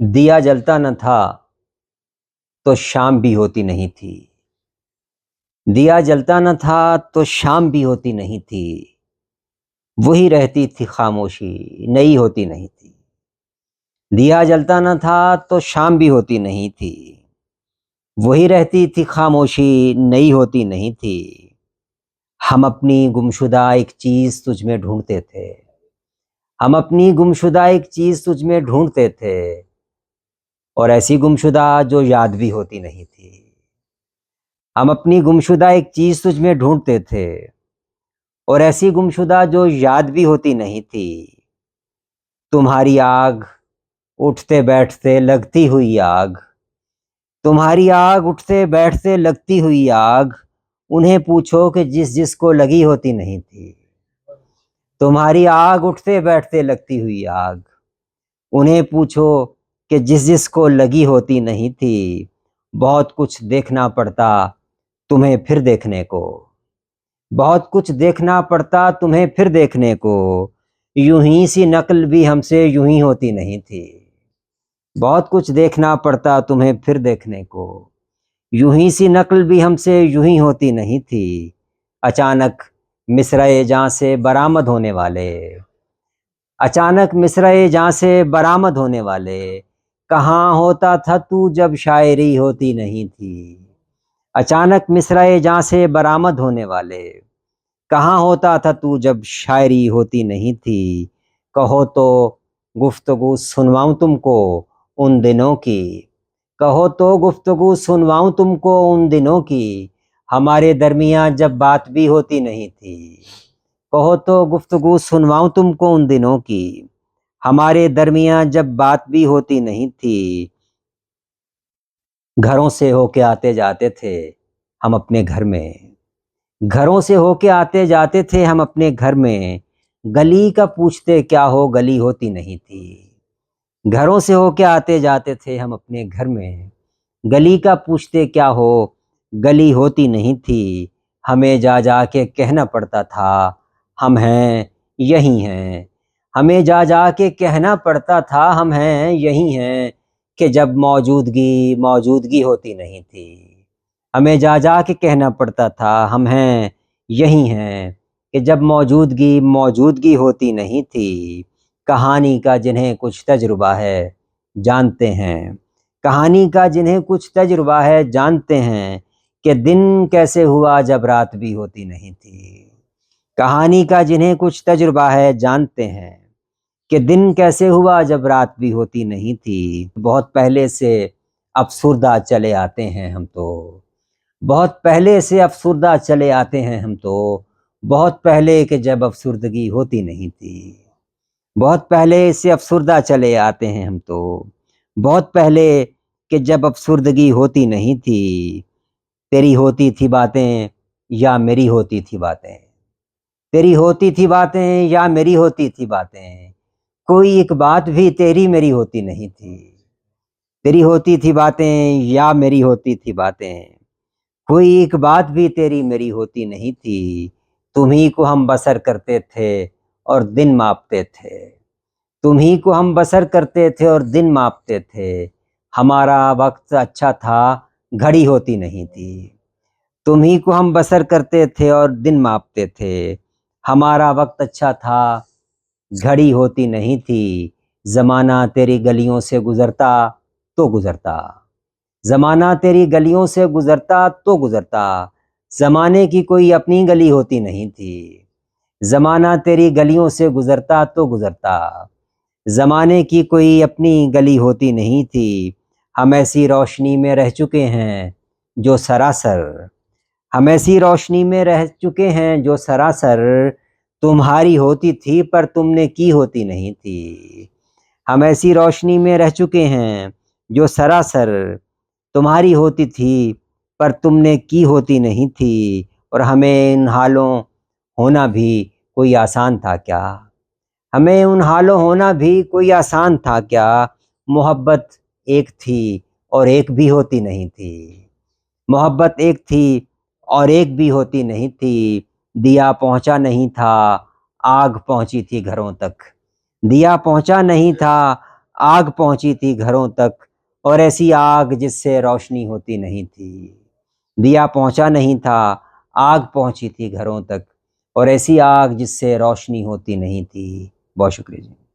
دیا جلتا نہ تھا تو شام بھی ہوتی نہیں تھی۔ دیا جلتا نہ تھا تو شام بھی ہوتی نہیں تھی۔ وہی رہتی تھی خاموشی، نئی ہوتی نہیں تھی۔ دیا جلتا نہ تھا تو شام بھی ہوتی نہیں تھی۔ وہی رہتی تھی خاموشی، نئی ہوتی نہیں تھی۔ ہم اپنی گمشدہ ایک چیز تجھ میں ڈھونڈتے تھے۔ ہم اپنی گمشدہ ایک چیز تجھ میں ڈھونڈتے تھے، اور ایسی گمشدہ جو یاد بھی ہوتی نہیں تھی۔ ہم اپنی گمشدہ ایک چیز تجھ میں ڈھونڈتے تھے، اور ایسی گمشدہ جو یاد بھی ہوتی نہیں تھی۔ تمہاری آگ اٹھتے بیٹھتے لگتی ہوئی آگ، تمہاری آگ اٹھتے بیٹھتے لگتی ہوئی آگ، انہیں پوچھو کہ جس جس کو لگی ہوتی نہیں تھی۔ تمہاری آگ اٹھتے بیٹھتے لگتی ہوئی آگ، انہیں پوچھو کہ جس جس کو لگی ہوتی نہیں تھی۔ بہت کچھ دیکھنا پڑتا تمہیں پھر دیکھنے کو، بہت کچھ دیکھنا پڑتا تمہیں پھر دیکھنے کو، یوں ہی سی نقل بھی ہم سے یوں ہی ہوتی نہیں تھی۔ بہت کچھ دیکھنا پڑتا تمہیں پھر دیکھنے کو، یوں ہی سی نقل بھی ہم سے یوں ہی ہوتی نہیں تھی۔ اچانک مصرعِ جاں سے برآمد ہونے والے، اچانک مصرعِ جاں سے برآمد ہونے والے، کہاں ہوتا تھا تو جب شاعری ہوتی نہیں تھی۔ اچانک مصرعِ جاں سے برآمد ہونے والے، کہاں ہوتا تھا تو جب شاعری ہوتی نہیں تھی۔ کہو تو گفتگو سنواؤں تم کو ان دنوں کی، کہو تو گفتگو سنواؤں تم کو ان دنوں کی، ہمارے درمیان جب بات بھی ہوتی نہیں تھی۔ کہو تو گفتگو سنواؤں تم کو ان دنوں کی، ہمارے درمیان جب بات بھی ہوتی نہیں تھی۔ گھروں سے ہو کے آتے جاتے تھے ہم اپنے گھر میں، گھروں سے ہو کے آتے جاتے تھے ہم اپنے گھر میں، گلی کا پوچھتے کیا ہو گلی ہوتی نہیں تھی۔ گھروں سے ہو کے آتے جاتے تھے ہم اپنے گھر میں، گلی کا پوچھتے کیا ہو گلی ہوتی نہیں تھی۔ ہمیں جا جا کے کہنا پڑتا تھا ہم ہیں یہی ہیں، ہمیں جا جا کے کہنا پڑتا تھا ہم ہیں یہی ہیں، کہ جب موجودگی موجودگی ہوتی نہیں تھی۔ ہمیں جا جا کے کہنا پڑتا تھا ہم ہیں یہی ہیں، کہ جب موجودگی موجودگی ہوتی نہیں تھی۔ کہانی کا جنہیں کچھ تجربہ ہے جانتے ہیں، کہانی کا جنہیں کچھ تجربہ ہے جانتے ہیں، کہ دن کیسے ہوا جب رات بھی ہوتی نہیں تھی۔ کہانی کا جنہیں کچھ تجربہ ہے جانتے ہیں، کہ دن کیسے ہوا جب رات بھی ہوتی نہیں تھی۔ بہت پہلے سے افسردہ چلے آتے ہیں ہم تو، بہت پہلے سے افسردہ چلے آتے ہیں ہم تو، بہت پہلے کہ جب افسردگی ہوتی نہیں تھی۔ بہت پہلے سے افسردہ چلے آتے ہیں ہم تو، بہت پہلے کہ جب افسردگی ہوتی نہیں تھی۔ تیری ہوتی تھی باتیں یا میری ہوتی تھی باتیں، تیری ہوتی تھی باتیں یا میری ہوتی تھی باتیں، کوئی ایک بات بھی تیری میری ہوتی نہیں تھی۔ تیری ہوتی تھی باتیں یا میری ہوتی تھی باتیں، کوئی ایک بات بھی تیری میری ہوتی نہیں تھی۔ تمہیں کو ہم بسر کرتے تھے اور دن ماپتے تھے، تمہیں کو ہم بسر کرتے تھے اور دن ماپتے تھے۔ ہمارا وقت اچھا تھا گھڑی ہوتی نہیں تھی، تمہیں کو ہم بسر کرتے تھے اور دن ماپتے تھے۔ ہمارا وقت اچھا تھا گھڑی ہوتی نہیں تھی۔ زمانہ تیری گلیوں سے گزرتا تو گزرتا، زمانہ تیری گلیوں سے گزرتا تو گزرتا، زمانے کی کوئی اپنی گلی ہوتی نہیں تھی۔ زمانہ تیری گلیوں سے گزرتا تو گزرتا، زمانے کی کوئی اپنی گلی ہوتی نہیں تھی۔ ہم ایسی روشنی میں رہ چکے ہیں جو سراسر، ہم ایسی روشنی میں رہ چکے ہیں جو سراسر تمہاری ہوتی تھی پر تم نے کی ہوتی نہیں تھی۔ ہم ایسی روشنی میں رہ چکے ہیں جو سراسر تمہاری ہوتی تھی پر تم نے کی ہوتی نہیں تھی۔ اور ہمیں ان حالوں ہونا بھی کوئی آسان تھا کیا، ہمیں ان حالوں ہونا بھی کوئی آسان تھا کیا۔ محبت ایک تھی اور ایک بھی ہوتی نہیں تھی، محبت ایک تھی اور ایک بھی ہوتی نہیں تھی۔ دیا پہنچا نہیں تھا آگ پہنچی تھی گھروں تک، دیا پہنچا نہیں تھا آگ پہنچی تھی گھروں تک، اور ایسی آگ جس سے روشنی ہوتی نہیں تھی۔ دیا پہنچا نہیں تھا، آگ پہنچی تھی گھروں تک، اور ایسی آگ جس سے روشنی ہوتی نہیں تھی۔ بہت شکریہ جی۔